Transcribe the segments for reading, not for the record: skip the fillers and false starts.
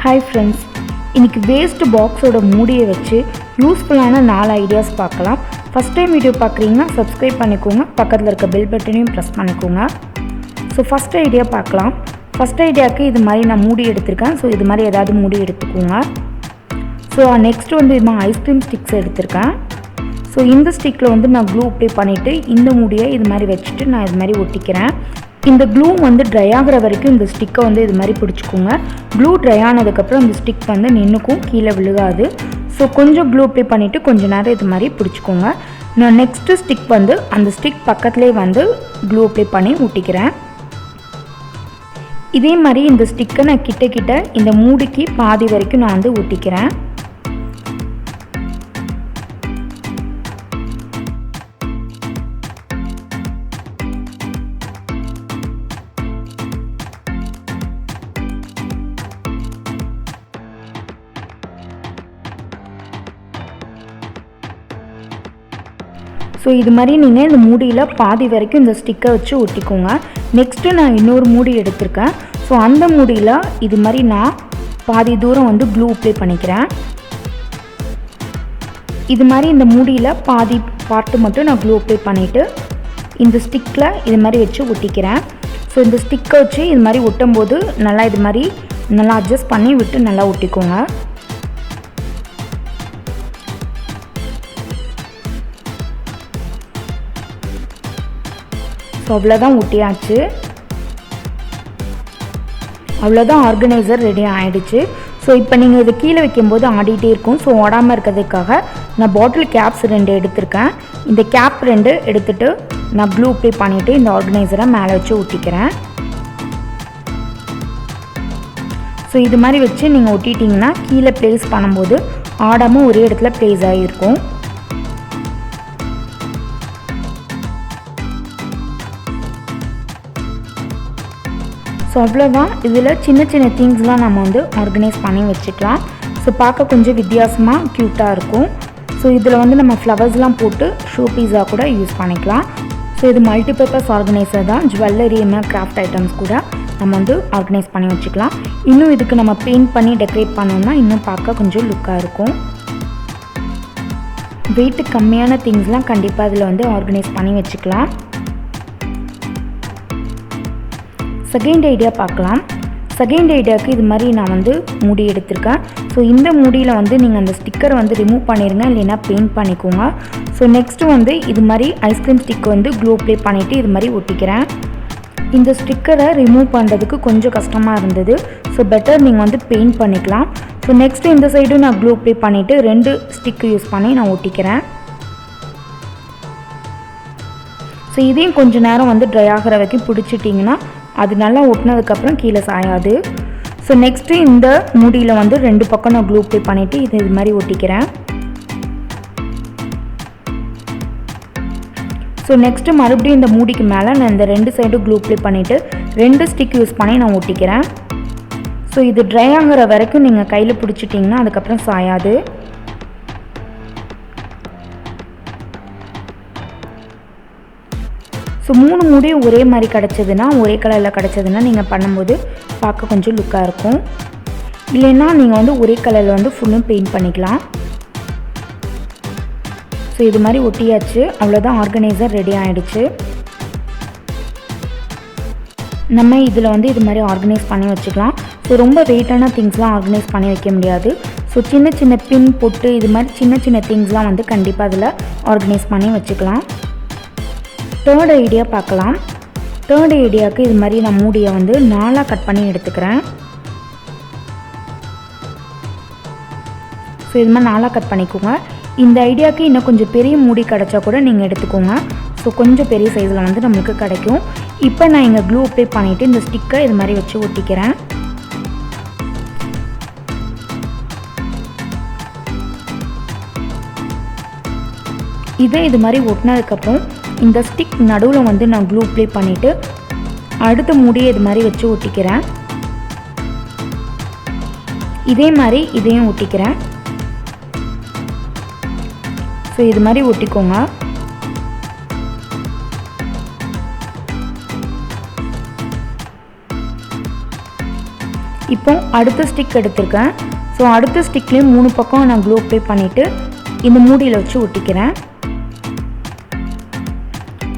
Hi friends, இன்னைக்கு waste பாக்ஸோட மூடியை வச்சு யூஸ்ஃபுல்லான 4 ஐடியாஸ் பார்க்கலாம். ஃபர்ஸ்ட் டைம் வீடியோ பார்க்குறீங்கன்னா சப்ஸ்கிரைப் பண்ணிக்கோங்க, பக்கத்தில் இருக்க பெல் பட்டனையும் ப்ரெஸ் பண்ணிக்கோங்க. ஸோ ஃபஸ்ட் ஐடியா பார்க்கலாம். ஃபஸ்ட் ஐடியாவுக்கு இது மாதிரி நான் மூடி எடுத்திருக்கேன். ஸோ இது மாதிரி ஏதாவது மூடி எடுத்துக்கோங்க. ஸோ நெக்ஸ்ட்டு வந்து இது மாதிரி ஐஸ்கிரீம் ஸ்டிக்ஸ் எடுத்திருக்கேன். ஸோ இந்த ஸ்டிக்கில் வந்து நான் க்ளூ அப்ளை பண்ணிவிட்டு இந்த மூடியை இது மாதிரி வச்சுட்டு நான் இது மாதிரி ஒட்டிக்கிறேன். இந்த க்ளூ வந்து ட்ரை ஆகிற வரைக்கும் இந்த ஸ்டிக்கை வந்து இது மாதிரி பிடிச்சிக்கோங்க. க்ளூ ட்ரை ஆனதுக்கப்புறம் இந்த ஸ்டிக் வந்து நின்றுக்கும், கீழே விழுகாது. ஸோ கொஞ்சம் க்ளூ அப்ளை பண்ணிவிட்டு கொஞ்சம் நேரம் இது மாதிரி பிடிச்சிக்கோங்க. நான் நெக்ஸ்ட்டு ஸ்டிக் வந்து அந்த ஸ்டிக் பக்கத்துலேயே வந்து க்ளூ அப்ளை பண்ணி ஒட்டிக்கிறேன். இதே மாதிரி இந்த ஸ்டிக்கை நான் கிட்ட இந்த மூடிக்கு பாதி வரைக்கும் நான் வந்து ஒட்டிக்கிறேன். ஸோ இது மாதிரி நீங்கள் இந்த மூடியில் பாதி வரைக்கும் இந்த ஸ்டிக்கை வச்சு ஒட்டிக்கோங்க. நெக்ஸ்ட்டு நான் இன்னொரு மூடி எடுத்திருக்கேன். ஸோ அந்த மூடியில் இது மாதிரி நான் பாதி தூரம் வந்து க்ளூ அப்ளை பண்ணிக்கிறேன். இது மாதிரி இந்த மூடியில் பாதி பார்ட்டு மட்டும் நான் க்ளூ அப்ளை பண்ணிவிட்டு இந்த ஸ்டிக்கில் இது மாதிரி வச்சு ஒட்டிக்கிறேன். ஸோ இந்த ஸ்டிக்கை வச்சு இது மாதிரி ஒட்டும்போது நல்லா இது மாதிரி நல்லா அட்ஜஸ்ட் பண்ணி விட்டு நல்லா ஒட்டிக்கோங்க. ஸோ அவ்வளோதான் ஒட்டியாச்சு. அவ்வளோதான் ஆர்கனைசர் ரெடி ஆகிடுச்சு. ஸோ இப்போ நீங்கள் இதை கீழே வைக்கும்போது ஆடிட்டே இருக்கும். ஸோ ஓடாமல் இருக்கிறதுக்காக நான் பாட்டில் கேப்ஸ் 2 எடுத்திருக்கேன். இந்த கேப் 2 எடுத்துகிட்டு நான் க்ளூ அப்ளை பண்ணிவிட்டு இந்த ஆர்கனைசரை மேலே வச்சு ஒட்டிக்கிறேன். ஸோ இது மாதிரி வச்சு நீங்கள் ஒட்டிட்டிங்கன்னா கீழே ப்ளேஸ் பண்ணும்போது ஆடாமல் ஒரே இடத்துல ப்ளேஸ் ஆகியிருக்கும். ஸோ அவ்வளோதான். இதில் சின்ன சின்ன திங்ஸ்லாம் நம்ம வந்து ஆர்கனைஸ் பண்ணி வச்சுக்கலாம். ஸோ பார்க்க கொஞ்சம் வித்தியாசமாக க்யூட்டாக இருக்கும். ஸோ இதில் வந்து நம்ம ஃப்ளவர்ஸ்லாம் போட்டு ஷோ பீஸாக கூட யூஸ் பண்ணிக்கலாம். ஸோ இது மல்டிபர்பஸ் ஆர்கனைசர் தான். ஜுவல்லரி கிராஃப்ட் ஐட்டம்ஸ் கூட நம்ம வந்து ஆர்கனைஸ் பண்ணி வச்சுக்கலாம். இன்னும் இதுக்கு நம்ம பெயிண்ட் பண்ணி டெக்கரேட் பண்ணோம்னா இன்னும் பார்க்க கொஞ்சம் லுக்காக இருக்கும். வெயிட்டு கம்மியான திங்ஸ்லாம் கண்டிப்பாக இதில் வந்து ஆர்கனைஸ் பண்ணி வச்சுக்கலாம். செகண்ட் ஐடியா பார்க்கலாம். செகண்ட் ஐடியாவுக்கு இது மாதிரி நான் வந்து மூடி எடுத்திருக்கேன். ஸோ இந்த மூடியில் வந்து நீங்கள் அந்த ஸ்டிக்கரை வந்து ரிமூவ் பண்ணிடுங்க, இல்லைன்னா பெயிண்ட் பண்ணிக்கோங்க. ஸோ நெக்ஸ்ட்டு வந்து இது மாதிரி ஐஸ்கிரீம் ஸ்டிக் வந்து க்ளூ அப்ளை பண்ணிவிட்டு இது மாதிரி ஒட்டிக்கிறேன். இந்த ஸ்டிக்கரை ரிமூவ் பண்ணுறதுக்கு கொஞ்சம் கஷ்டமாக இருந்தது. ஸோ பெட்டர் நீங்கள் வந்து பெயிண்ட் பண்ணிக்கலாம். ஸோ நெக்ஸ்ட்டு இந்த சைடும் நான் க்ளூ அப்ளை பண்ணிவிட்டு 2 ஸ்டிக்கு யூஸ் பண்ணி நான் ஒட்டிக்கிறேன். ஸோ இதையும் கொஞ்சம் நேரம் வந்து ட்ரை ஆகிற வரைக்கும் பிடிச்சிட்டிங்கன்னா அது நல்லா ஒட்டினதுக்கப்புறம் கீழே சாயாது. ஸோ நெக்ஸ்ட்டு இந்த மூடியில் வந்து 2 பக்கம் நான் க்ளூ அப்ளை பண்ணிவிட்டு இது மாதிரி ஒட்டிக்கிறேன். ஸோ நெக்ஸ்ட்டு மறுபடியும் இந்த மூடிக்கு மேலே நான் இந்த 2 சைடும் க்ளூ அப்ளை பண்ணிவிட்டு 2 ஸ்டிக் யூஸ் பண்ணி நான் ஒட்டிக்கிறேன். ஸோ இது ட்ரை ஆகிற வரைக்கும் நீங்கள் கையில் பிடிச்சிட்டிங்கன்னா அதுக்கப்புறம் சாயாது. ஸோ 3 மூடியும் ஒரே மாதிரி கிடச்சதுன்னா, ஒரே கலரில் கிடச்சதுன்னா நீங்கள் பண்ணும்போது பார்க்க கொஞ்சம் லுக்காக இருக்கும். இல்லைன்னா நீங்கள் வந்து ஒரே கலரில் வந்து ஃபுல்லும் பெயிண்ட் பண்ணிக்கலாம். ஸோ இது மாதிரி ஒட்டியாச்சு. அவ்வளோதான், ஆர்கனைசர் ரெடி ஆகிடுச்சு. நம்ம இதில் வந்து இது மாதிரி ஆர்கனைஸ் பண்ணி வச்சுக்கலாம். ஸோ ரொம்ப வெயிட்டான திங்ஸ்லாம் ஆர்கனைஸ் பண்ணி வைக்க முடியாது. ஸோ சின்ன சின்ன பின் பொட்டு இது மாதிரி சின்ன சின்ன திங்ஸ்லாம் வந்து கண்டிப்பாக அதில் ஆர்கனைஸ் பண்ணி வச்சுக்கலாம். தேர்ட் ஐடியா பார்க்கலாம். தேர்ட் ஐடியாவுக்கு இது மாதிரி நான் மூடியை வந்து 4 கட் பண்ணி எடுத்துக்கிறேன். ஸோ இது மாதிரி 4 கட் பண்ணிக்கோங்க. இந்த ஐடியாவுக்கு இன்னும் கொஞ்சம் பெரிய மூடி கிடச்சா கூட நீங்கள் எடுத்துக்கோங்க. ஸோ கொஞ்சம் பெரிய சைஸில் வந்து நம்மளுக்கு கிடைக்கும். இப்போ நான் இங்கே க்ளூ அப்ளை பண்ணிவிட்டு இந்த ஸ்டிக்கை இது மாதிரி வச்சு ஒட்டிக்கிறேன். இதை இது மாதிரி ஒட்டினதுக்கப்புறம் இந்த ஸ்டிக் நடுவில் வந்து நான் க்ளூ அப்ளை பண்ணிவிட்டு அடுத்த மூடியை இது மாதிரி வச்சு ஒட்டிக்கிறேன். இதே மாதிரி இதையும் ஒட்டிக்கிறேன். ஸோ இது மாதிரி ஒட்டிக்கோங்க. இப்போ அடுத்த ஸ்டிக் எடுத்திருக்கேன். ஸோ அடுத்த ஸ்டிக்லேயும் 3 பக்கம் நான் க்ளூ அப்ளை பண்ணிவிட்டு இந்த மூடியில் வச்சு ஒட்டிக்கிறேன்.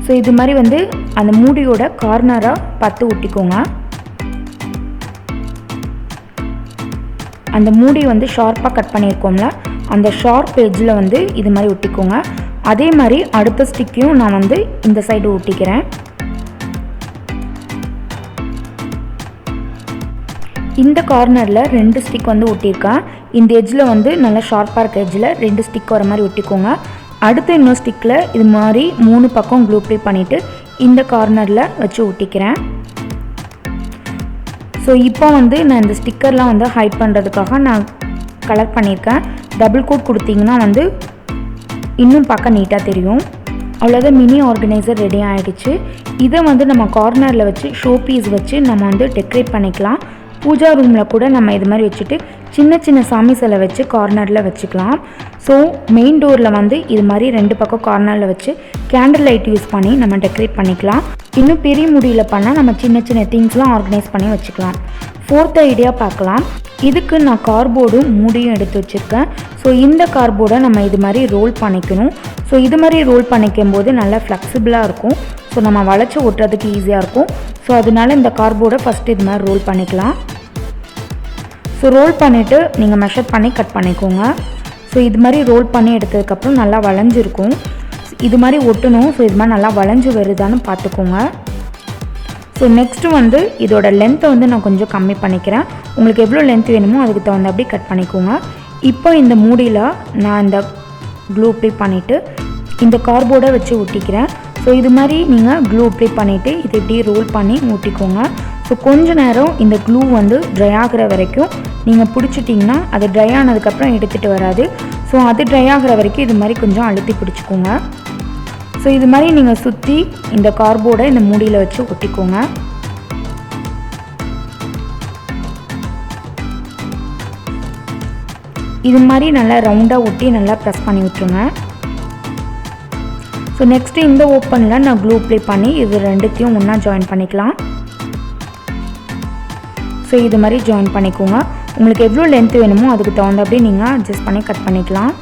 ஸோ இது மாதிரி வந்து அந்த மூடியோட கார்னராக பார்த்து ஒட்டிக்கோங்க. அந்த மூடி வந்து ஷார்ப்பாக கட் பண்ணியிருக்கோம்ல, அந்த ஷார்ப் எட்ஜில் வந்து இது மாதிரி ஒட்டிக்கோங்க. அதே மாதிரி அடுத்த ஸ்டிக்கையும் நான் வந்து இந்த சைடு ஒட்டிக்கிறேன். இந்த கார்னரில் 2 ஸ்டிக் வந்து ஒட்டியிருக்கேன். இந்த எட்ஜில் வந்து நல்லா ஷார்ப்பாக இருக்க எட்ஜில் 2 ஸ்டிக் வர மாதிரி ஒட்டிக்கோங்க. அடுத்த இன்னொரு ஸ்டிக்கில் இது மாதிரி 3 பக்கம் க்ளூ அப்ளை பண்ணிவிட்டு இந்த கார்னரில் வச்சு ஒட்டிக்கிறேன். ஸோ இப்போ வந்து நான் இந்த ஸ்டிக்கர்லாம் வந்து ஹைட் பண்ணுறதுக்காக நான் கலர் பண்ணியிருக்கேன். டபுள் கோட் கொடுத்தீங்கன்னா வந்து இன்னும் பார்க்க நீட்டாக தெரியும். அவ்வளோதான், மினி ஆர்கனைசர் ரெடி ஆகிடுச்சு. இதை வந்து நம்ம கார்னரில் வச்சு ஷோ பீஸ் வச்சு நம்ம வந்து டெக்கரேட் பண்ணிக்கலாம். பூஜா ரூமில் கூட நம்ம இது மாதிரி வச்சுட்டு சின்ன சின்ன சாமி சிலை வச்சு கார்னரில் வச்சுக்கலாம். ஸோ மெயின் டோரில் வந்து இது மாதிரி 2 பக்கம் கார்னரில் வச்சு கேண்டில் லைட் யூஸ் பண்ணி நம்ம டெக்கரேட் பண்ணிக்கலாம். இன்னும் பெரிய முடியில் பண்ணால் நம்ம சின்ன சின்ன திங்ஸ்லாம் ஆர்கனைஸ் பண்ணி வச்சுக்கலாம். 4th ஐடியா பார்க்கலாம். இதுக்கு நான் கார்போர்டும் மூடியும் எடுத்து வச்சுருக்கேன். ஸோ இந்த கார்போர்டை நம்ம இது மாதிரி ரோல் பண்ணிக்கணும். ஸோ இது மாதிரி ரோல் பண்ணிக்கும் போது நல்லா ஃப்ளெக்சிபிளாக இருக்கும். ஸோ நம்ம வளைச்சி ஒட்டுறதுக்கு ஈஸியாக இருக்கும். ஸோ அதனால இந்த கார்போர்டை ஃபஸ்ட்டு இது மாதிரி ரோல் பண்ணிக்கலாம். ஸோ ரோல் பண்ணிவிட்டு நீங்கள் மெஷர் பண்ணி கட் பண்ணிக்கோங்க. ஸோ இது மாதிரி ரோல் பண்ணி எடுத்ததுக்கப்புறம் நல்லா வளைஞ்சிருக்கும். இது மாதிரி ஒட்டணும். ஸோ இது மாதிரி நல்லா வளைஞ்சு வருதான்னு பார்த்துக்கோங்க. ஸோ நெக்ஸ்ட்டு வந்து இதோட லென்த்தை வந்து நான் கொஞ்சம் கம்மி பண்ணிக்கிறேன். உங்களுக்கு எவ்வளோ லென்த் வேணுமோ அதுக்கு தகுந்த அப்படி கட் பண்ணிக்கோங்க. இப்போ இந்த மூடியில் நான் இந்த க்ளூ அப்ளை பண்ணிவிட்டு இந்த கார்போர்டை வச்சு ஒட்டிக்கிறேன். ஸோ இது மாதிரி நீங்கள் க்ளூ அப்ளை பண்ணிவிட்டு இதை இப்படி ரோல் பண்ணி ஒட்டிக்கோங்க. ஸோ கொஞ்ச நேரம் இந்த க்ளூ வந்து ட்ரை ஆகிற வரைக்கும் நீங்கள் பிடிச்சிட்டிங்கன்னா அது ட்ரை ஆனதுக்கப்புறம் எடுத்துகிட்டு வராது. ஸோ அது ட்ரை ஆகிற வரைக்கும் இது மாதிரி கொஞ்சம் அழுத்தி பிடிச்சிக்கோங்க. ஸோ இது மாதிரி நீங்கள் சுற்றி இந்த கார்போர்டை இந்த மூடியில் வச்சு ஒட்டிக்கோங்க. இது மாதிரி நல்லா ரவுண்டாக ஒட்டி நல்லா ப்ரெஸ் பண்ணி விட்டுருங்க. ஸோ நெக்ஸ்ட்டு இந்த ஓப்பனில் நான் க்ளூ அப்ளை பண்ணி இது ரெண்டுத்தையும் ஒன்றா ஜாயின் பண்ணிக்கலாம். ஸோ இது மாதிரி ஜாயின் பண்ணிக்கோங்க. உங்களுக்கு எவ்வளோ லென்த் வேணுமோ அதுக்கு தகுந்தபடி நீங்கள் அட்ஜஸ்ட் பண்ணி கட் பண்ணிக்கலாம்.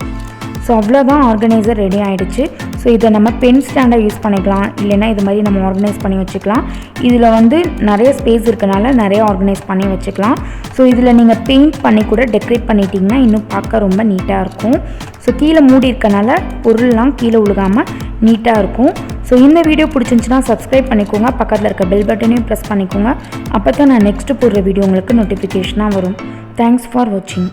ஸோ அவ்வளோதான், ஆர்கனைசர் ரெடி ஆகிடுச்சு. ஸோ இதை நம்ம பென் ஸ்டாண்டாக யூஸ் பண்ணிக்கலாம், இல்லைன்னா இது மாதிரி நம்ம ஆர்கனைஸ் பண்ணி வச்சுக்கலாம். இதில் வந்து நிறைய ஸ்பேஸ் இருக்கனால நிறைய ஆர்கனைஸ் பண்ணி வச்சுக்கலாம். ஸோ இதில் நீங்கள் பெயிண்ட் பண்ணி கூட டெக்கரேட் பண்ணிட்டீங்கன்னா இன்னும் பார்க்க ரொம்ப நீட்டாக இருக்கும். ஸோ கீழே மூடி இருக்கனால பொருள்லாம் கீழே விழுகாமல் நீட்டாக இருக்கும். ஸோ இந்த வீடியோ பிடிச்சிருந்துச்சுன்னா சப்ஸ்கிரைப் பண்ணிக்கோங்க. பக்கத்தில் இருக்க பெல் பட்டனையும் ப்ரெஸ் பண்ணிக்கோங்க. அப்போ தான் நான் நெக்ஸ்ட்டு போடுற வீடியோ உங்களுக்கு நோட்டிஃபிகேஷனாக வரும். தேங்க்ஸ் ஃபார் வாட்சிங்.